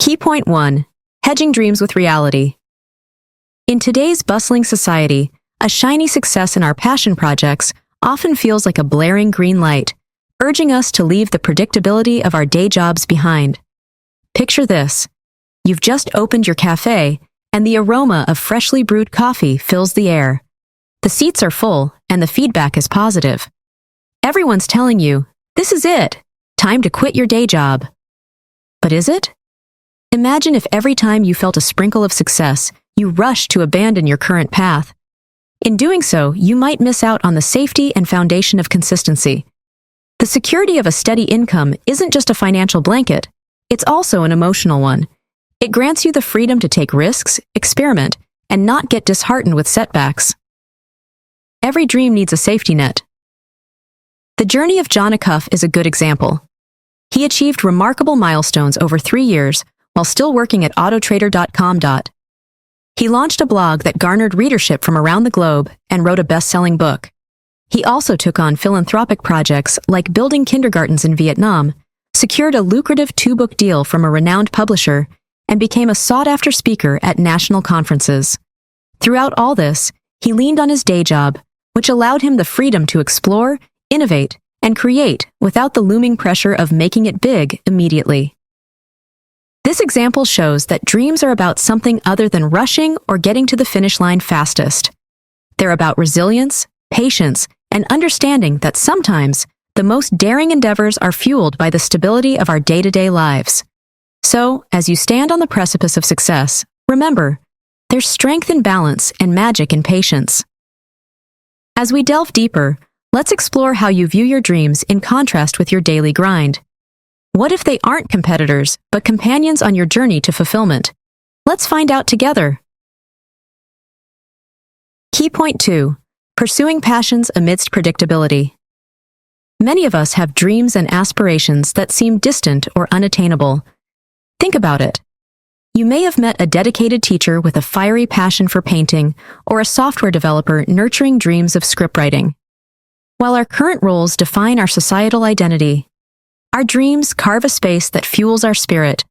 Key point 1. Hedging dreams with reality. In today's bustling society, a shiny success in our passion projects often feels like a blaring green light, urging us to leave the predictability of our day jobs behind. Picture this. You've just opened your cafe, and the aroma of freshly brewed coffee fills the air. The seats are full, and the feedback is positive. Everyone's telling you, this is it, time to quit your day job. But is it? Imagine if every time you felt a sprinkle of success, you rushed to abandon your current path. In doing so, you might miss out on the safety and foundation of consistency. The security of a steady income isn't just a financial blanket, it's also an emotional one. It grants you the freedom to take risks, experiment, and not get disheartened with setbacks. Every dream needs a safety net. The journey of Jon Acuff is a good example. He achieved remarkable milestones over 3 years while still working at autotrader.com. He launched a blog that garnered readership from around the globe and wrote a best-selling book. He also took on philanthropic projects like building kindergartens in Vietnam, secured a lucrative 2-book deal from a renowned publisher, and became a sought-after speaker at national conferences. Throughout all this, he leaned on his day job, which allowed him the freedom to explore, innovate, and create without the looming pressure of making it big immediately. This example shows that dreams are about something other than rushing or getting to the finish line fastest. They're about resilience, patience, and understanding that sometimes the most daring endeavors are fueled by the stability of our day-to-day lives. So, as you stand on the precipice of success, remember, there's strength in balance and magic in patience. As we delve deeper, let's explore how you view your dreams in contrast with your daily grind. What if they aren't competitors, but companions on your journey to fulfillment? Let's find out together. Key point 2. Pursuing passions amidst predictability. Many of us have dreams and aspirations that seem distant or unattainable. Think about it. You may have met a dedicated teacher with a fiery passion for painting, or a software developer nurturing dreams of scriptwriting. While our current roles define our societal identity, our dreams carve a space that fuels our spirit.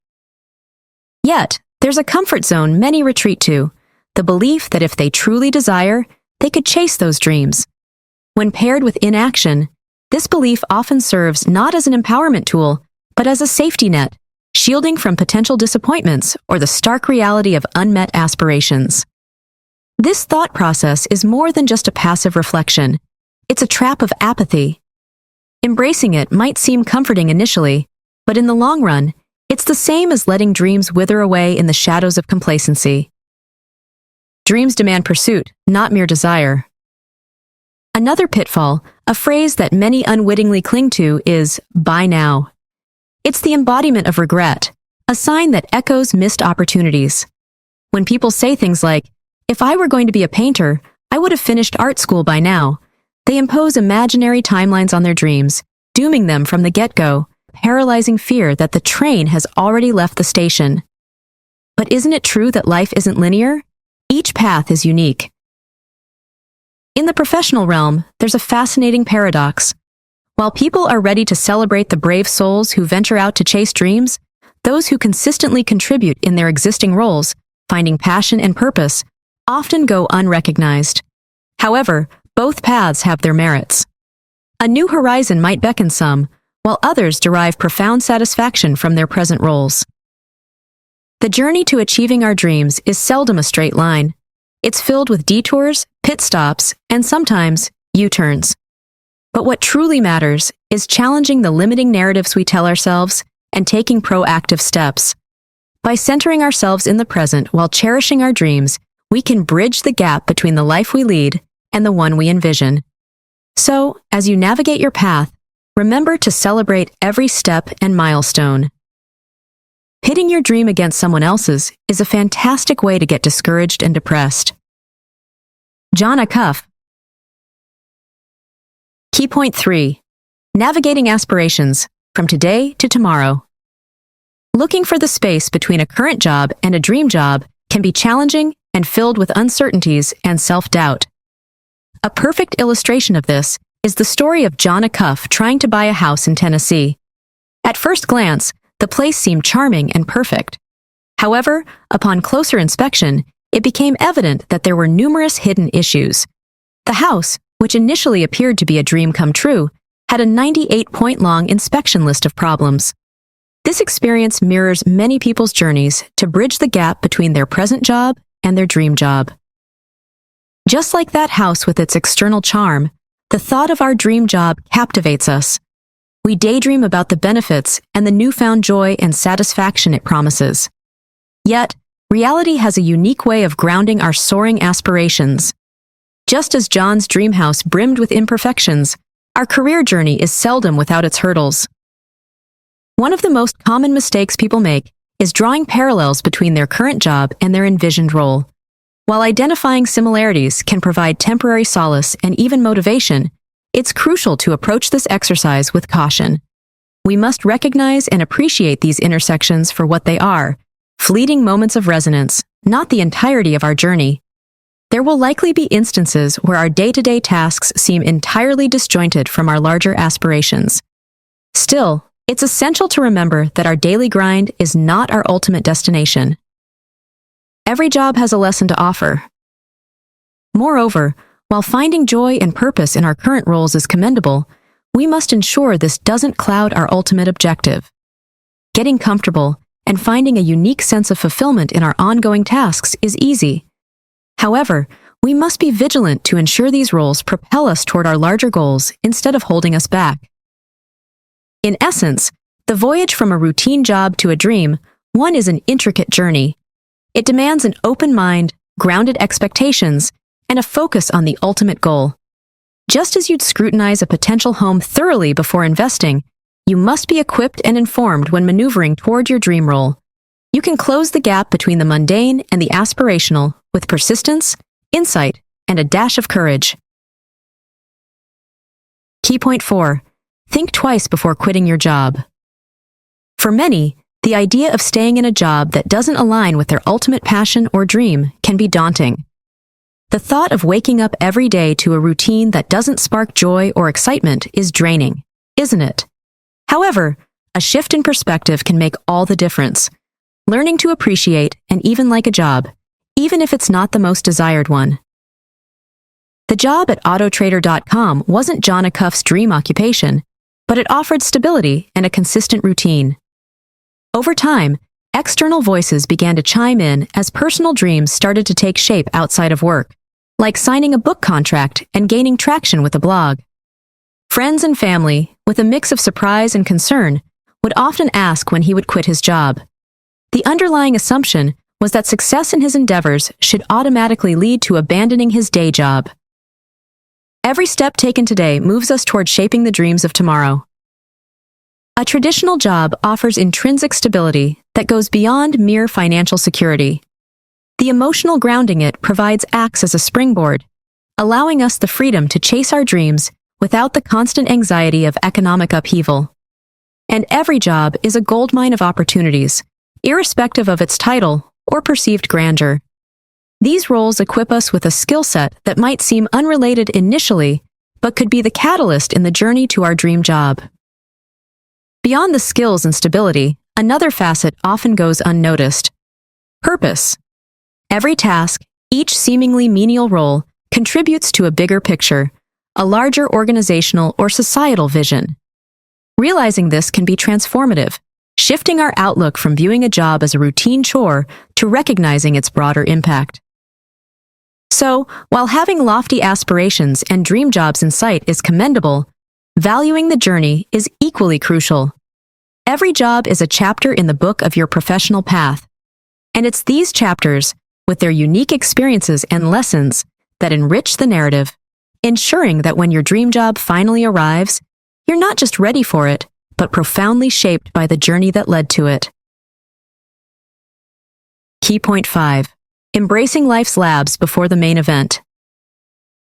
Yet, there's a comfort zone many retreat to, the belief that if they truly desire, they could chase those dreams. When paired with inaction, this belief often serves not as an empowerment tool, but as a safety net, shielding from potential disappointments or the stark reality of unmet aspirations. This thought process is more than just a passive reflection. It's a trap of apathy. Embracing it might seem comforting initially, but in the long run, it's the same as letting dreams wither away in the shadows of complacency. Dreams demand pursuit, not mere desire. Another pitfall, a phrase that many unwittingly cling to, is "buy now." It's the embodiment of regret, a sign that echoes missed opportunities. When people say things like, "If I were going to be a painter, I would have finished art school by now," they impose imaginary timelines on their dreams, dooming them from the get-go, paralyzing fear that the train has already left the station. But isn't it true that life isn't linear? Each path is unique. In the professional realm, there's a fascinating paradox. While people are ready to celebrate the brave souls who venture out to chase dreams, those who consistently contribute in their existing roles, finding passion and purpose, often go unrecognized. However, both paths have their merits. A new horizon might beckon some, while others derive profound satisfaction from their present roles. The journey to achieving our dreams is seldom a straight line. It's filled with detours, pit stops, and sometimes U-turns. But what truly matters is challenging the limiting narratives we tell ourselves and taking proactive steps. By centering ourselves in the present while cherishing our dreams, we can bridge the gap between the life we lead and the one we envision. So, as you navigate your path, remember to celebrate every step and milestone. Pitting your dream against someone else's is a fantastic way to get discouraged and depressed. Jon Acuff. Key point 3. Navigating aspirations, from today to tomorrow. Looking for the space between a current job and a dream job can be challenging and filled with uncertainties and self-doubt. A perfect illustration of this is the story of Jon Acuff trying to buy a house in Tennessee. At first glance, the place seemed charming and perfect. However, upon closer inspection, it became evident that there were numerous hidden issues. The house, which initially appeared to be a dream come true, had a 98-point-long inspection list of problems. This experience mirrors many people's journeys to bridge the gap between their present job and their dream job. Just like that house with its external charm, the thought of our dream job captivates us. We daydream about the benefits and the newfound joy and satisfaction it promises. Yet, reality has a unique way of grounding our soaring aspirations. Just as Jon's dream house brimmed with imperfections, our career journey is seldom without its hurdles. One of the most common mistakes people make is drawing parallels between their current job and their envisioned role. While identifying similarities can provide temporary solace and even motivation, it's crucial to approach this exercise with caution. We must recognize and appreciate these intersections for what they are, fleeting moments of resonance, not the entirety of our journey. There will likely be instances where our day-to-day tasks seem entirely disjointed from our larger aspirations. Still, it's essential to remember that our daily grind is not our ultimate destination. Every job has a lesson to offer. Moreover, while finding joy and purpose in our current roles is commendable, we must ensure this doesn't cloud our ultimate objective. Getting comfortable and finding a unique sense of fulfillment in our ongoing tasks is easy. However, we must be vigilant to ensure these roles propel us toward our larger goals instead of holding us back. In essence, the voyage from a routine job to a dream, one is an intricate journey. It demands an open mind, grounded expectations, and a focus on the ultimate goal. Just as you'd scrutinize a potential home thoroughly before investing, you must be equipped and informed when maneuvering toward your dream role. You can close the gap between the mundane and the aspirational with persistence, insight, and a dash of courage. Key point 4. Think twice before quitting your job. For many, the idea of staying in a job that doesn't align with their ultimate passion or dream can be daunting. The thought of waking up every day to a routine that doesn't spark joy or excitement is draining, isn't it? However, a shift in perspective can make all the difference. Learning to appreciate and even like a job, even if it's not the most desired one. The job at autotrader.com wasn't Jon Acuff's dream occupation, but it offered stability and a consistent routine. Over time, external voices began to chime in as personal dreams started to take shape outside of work, like signing a book contract and gaining traction with a blog. Friends and family, with a mix of surprise and concern, would often ask when he would quit his job. The underlying assumption was that success in his endeavors should automatically lead to abandoning his day job. Every step taken today moves us toward shaping the dreams of tomorrow. A traditional job offers intrinsic stability that goes beyond mere financial security. The emotional grounding it provides acts as a springboard, allowing us the freedom to chase our dreams without the constant anxiety of economic upheaval. And every job is a goldmine of opportunities, irrespective of its title or perceived grandeur. These roles equip us with a skill set that might seem unrelated initially, but could be the catalyst in the journey to our dream job. Beyond the skills and stability, another facet often goes unnoticed: purpose. Every task, each seemingly menial role, contributes to a bigger picture, a larger organizational or societal vision. Realizing this can be transformative, shifting our outlook from viewing a job as a routine chore to recognizing its broader impact. So, while having lofty aspirations and dream jobs in sight is commendable, valuing the journey is equally crucial. Every job is a chapter in the book of your professional path, and it's these chapters, with their unique experiences and lessons, that enrich the narrative, ensuring that when your dream job finally arrives, you're not just ready for it, but profoundly shaped by the journey that led to it. Key point 5. Embracing life's labs before the main event.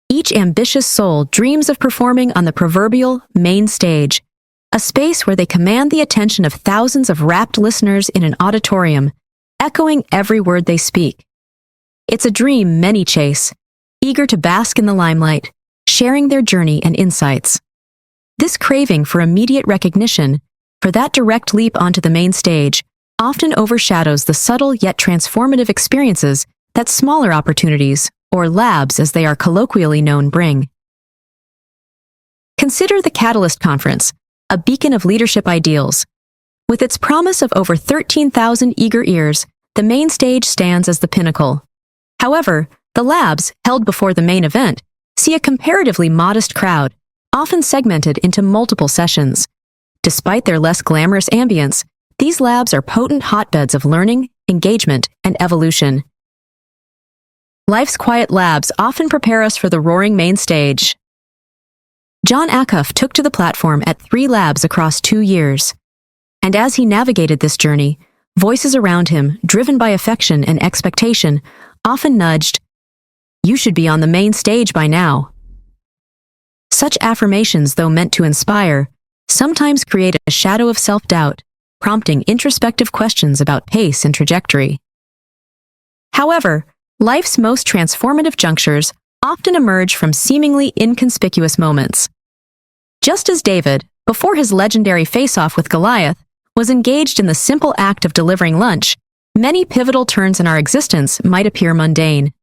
Each ambitious soul dreams of performing on the proverbial main stage, a space where they command the attention of thousands of rapt listeners in an auditorium, echoing every word they speak. It's a dream many chase, eager to bask in the limelight, sharing their journey and insights. This craving for immediate recognition, for that direct leap onto the main stage, often overshadows the subtle yet transformative experiences that smaller opportunities, or labs as they are colloquially known, bring. Consider the Catalyst Conference, a beacon of leadership ideals. With its promise of over 13,000 eager ears, the main stage stands as the pinnacle. However, the labs, held before the main event, see a comparatively modest crowd, often segmented into multiple sessions. Despite their less glamorous ambience, these labs are potent hotbeds of learning, engagement, and evolution. Life's quiet labs often prepare us for the roaring main stage. Jon Acuff took to the platform at 3 labs across 2 years. And as he navigated this journey, voices around him, driven by affection and expectation, often nudged, "You should be on the main stage by now." Such affirmations, though meant to inspire, sometimes create a shadow of self-doubt, prompting introspective questions about pace and trajectory. However, life's most transformative junctures often emerge from seemingly inconspicuous moments. Just as David, before his legendary face-off with Goliath, was engaged in the simple act of delivering lunch, many pivotal turns in our existence might appear mundane.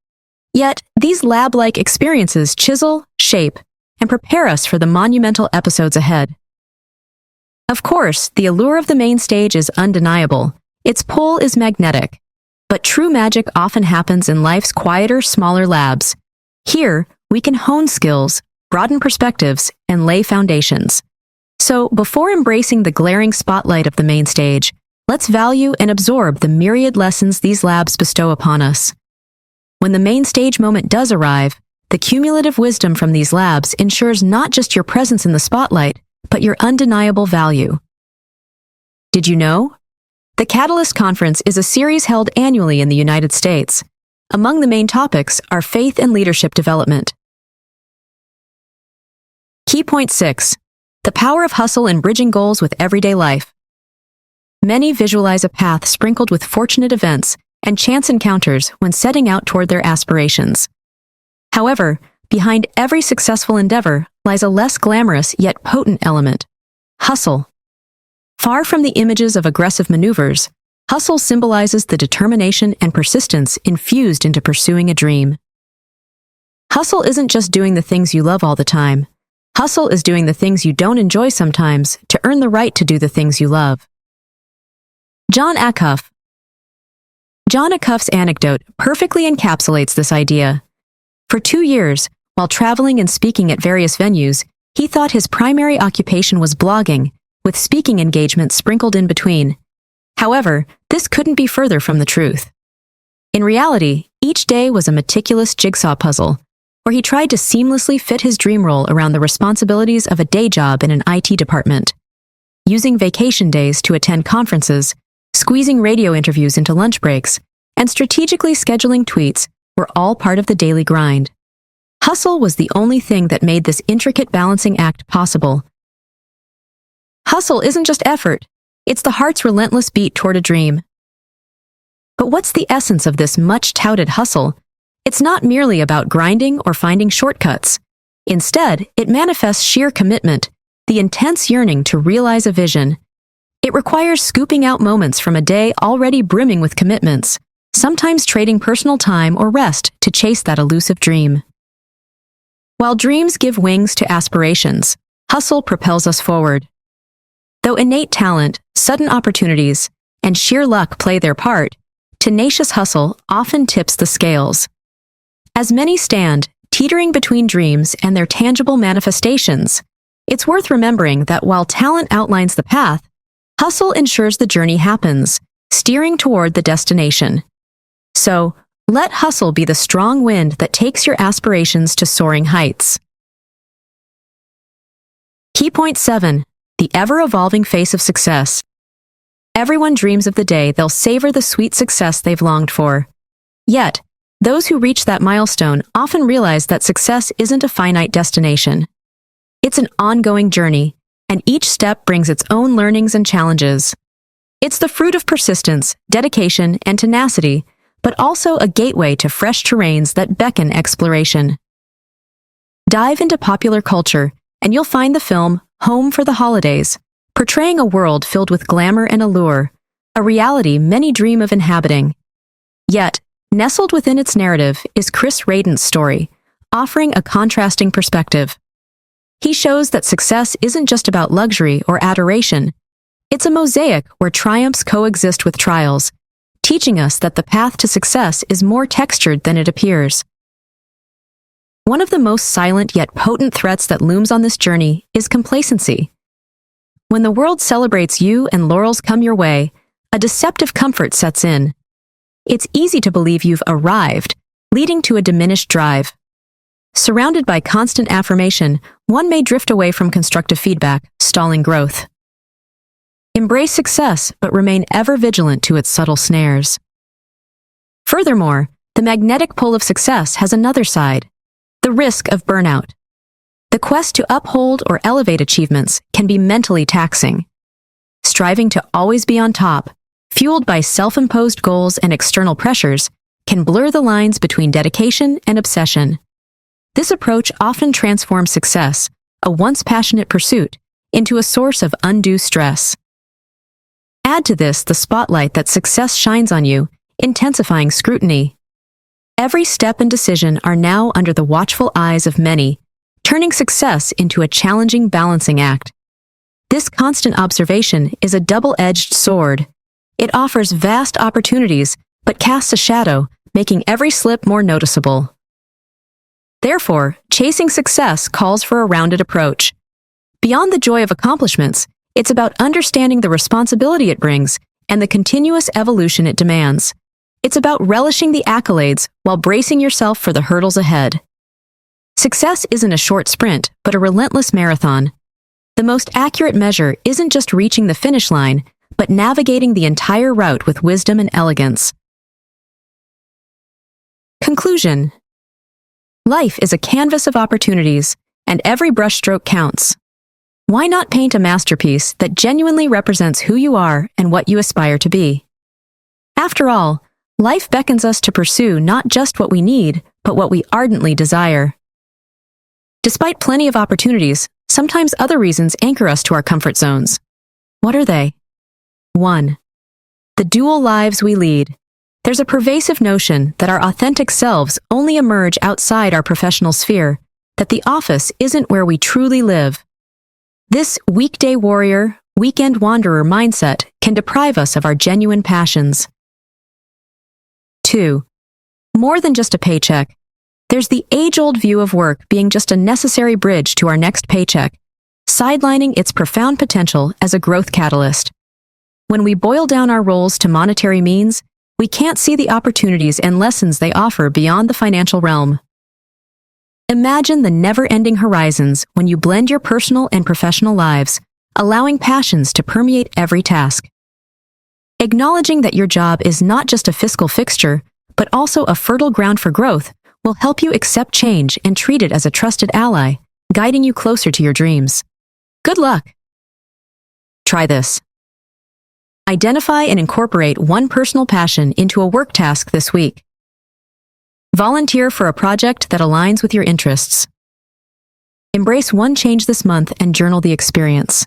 Yet, these lab-like experiences chisel, shape, and prepare us for the monumental episodes ahead. Of course, the allure of the main stage is undeniable. Its pull is magnetic. But true magic often happens in life's quieter, smaller labs. Here, we can hone skills, broaden perspectives, and lay foundations. So, before embracing the glaring spotlight of the main stage, let's value and absorb the myriad lessons these labs bestow upon us. When the main stage moment does arrive, the cumulative wisdom from these labs ensures not just your presence in the spotlight, but your undeniable value. Did you know? The Catalyst Conference is a series held annually in the United States. Among the main topics are faith and leadership development. Key point 6. The power of hustle in bridging goals with everyday life. Many visualize a path sprinkled with fortunate events and chance encounters when setting out toward their aspirations. However, behind every successful endeavor lies a less glamorous yet potent element: hustle. Far from the images of aggressive maneuvers, hustle symbolizes the determination and persistence infused into pursuing a dream. Hustle isn't just doing the things you love all the time. Hustle is doing the things you don't enjoy sometimes to earn the right to do the things you love. Jon Acuff. Jon Acuff's anecdote perfectly encapsulates this idea. For 2 years, while traveling and speaking at various venues, he thought his primary occupation was blogging, with speaking engagements sprinkled in between. However, this couldn't be further from the truth. In reality, each day was a meticulous jigsaw puzzle, where he tried to seamlessly fit his dream role around the responsibilities of a day job in an IT department. Using vacation days to attend conferences, squeezing radio interviews into lunch breaks, and strategically scheduling tweets were all part of the daily grind. Hustle was the only thing that made this intricate balancing act possible. Hustle isn't just effort, it's the heart's relentless beat toward a dream. But what's the essence of this much-touted hustle? It's not merely about grinding or finding shortcuts. Instead, it manifests sheer commitment, the intense yearning to realize a vision. It requires scooping out moments from a day already brimming with commitments, sometimes trading personal time or rest to chase that elusive dream. While dreams give wings to aspirations, hustle propels us forward. Though innate talent, sudden opportunities, and sheer luck play their part, tenacious hustle often tips the scales. As many stand, teetering between dreams and their tangible manifestations, it's worth remembering that while talent outlines the path, hustle ensures the journey happens, steering toward the destination. So, let hustle be the strong wind that takes your aspirations to soaring heights. Key point 7. The ever-evolving face of success. Everyone dreams of the day they'll savor the sweet success they've longed for. Yet, those who reach that milestone often realize that success isn't a finite destination. It's an ongoing journey, and each step brings its own learnings and challenges. It's the fruit of persistence, dedication, and tenacity, but also a gateway to fresh terrains that beckon exploration. Dive into popular culture, and you'll find the film Home for the Holidays, portraying a world filled with glamour and allure, a reality many dream of inhabiting. Yet, nestled within its narrative is Chris Radant's story, offering a contrasting perspective. He shows that success isn't just about luxury or adoration. It's a mosaic where triumphs coexist with trials, teaching us that the path to success is more textured than it appears. One of the most silent yet potent threats that looms on this journey is complacency. When the world celebrates you and laurels come your way, a deceptive comfort sets in. It's easy to believe you've arrived, leading to a diminished drive. Surrounded by constant affirmation, one may drift away from constructive feedback, stalling growth. Embrace success, but remain ever vigilant to its subtle snares. Furthermore, the magnetic pull of success has another side: the risk of burnout. The quest to uphold or elevate achievements can be mentally taxing. Striving to always be on top, fueled by self-imposed goals and external pressures, can blur the lines between dedication and obsession. This approach often transforms success, a once passionate pursuit, into a source of undue stress. Add to this the spotlight that success shines on you, intensifying scrutiny. Every step and decision are now under the watchful eyes of many, turning success into a challenging balancing act. This constant observation is a double-edged sword. It offers vast opportunities, but casts a shadow, making every slip more noticeable. Therefore, chasing success calls for a rounded approach. Beyond the joy of accomplishments, it's about understanding the responsibility it brings and the continuous evolution it demands. It's about relishing the accolades while bracing yourself for the hurdles ahead. Success isn't a short sprint, but a relentless marathon. The most accurate measure isn't just reaching the finish line, but navigating the entire route with wisdom and elegance. Conclusion: life is a canvas of opportunities, and every brushstroke counts. Why not paint a masterpiece that genuinely represents who you are and what you aspire to be? After all, life beckons us to pursue not just what we need, but what we ardently desire. Despite plenty of opportunities, sometimes other reasons anchor us to our comfort zones. What are they? 1. The dual lives we lead. There's a pervasive notion that our authentic selves only emerge outside our professional sphere, that the office isn't where we truly live. This weekday warrior, weekend wanderer mindset can deprive us of our genuine passions. 2. More than just a paycheck. There's the age-old view of work being just a necessary bridge to our next paycheck, sidelining its profound potential as a growth catalyst. When we boil down our roles to monetary means, we can't see the opportunities and lessons they offer beyond the financial realm. Imagine the never-ending horizons when you blend your personal and professional lives, allowing passions to permeate every task. Acknowledging that your job is not just a fiscal fixture, but also a fertile ground for growth, will help you accept change and treat it as a trusted ally, guiding you closer to your dreams. Good luck! Try this. Identify and incorporate one personal passion into a work task this week. Volunteer for a project that aligns with your interests. Embrace one change this month and journal the experience.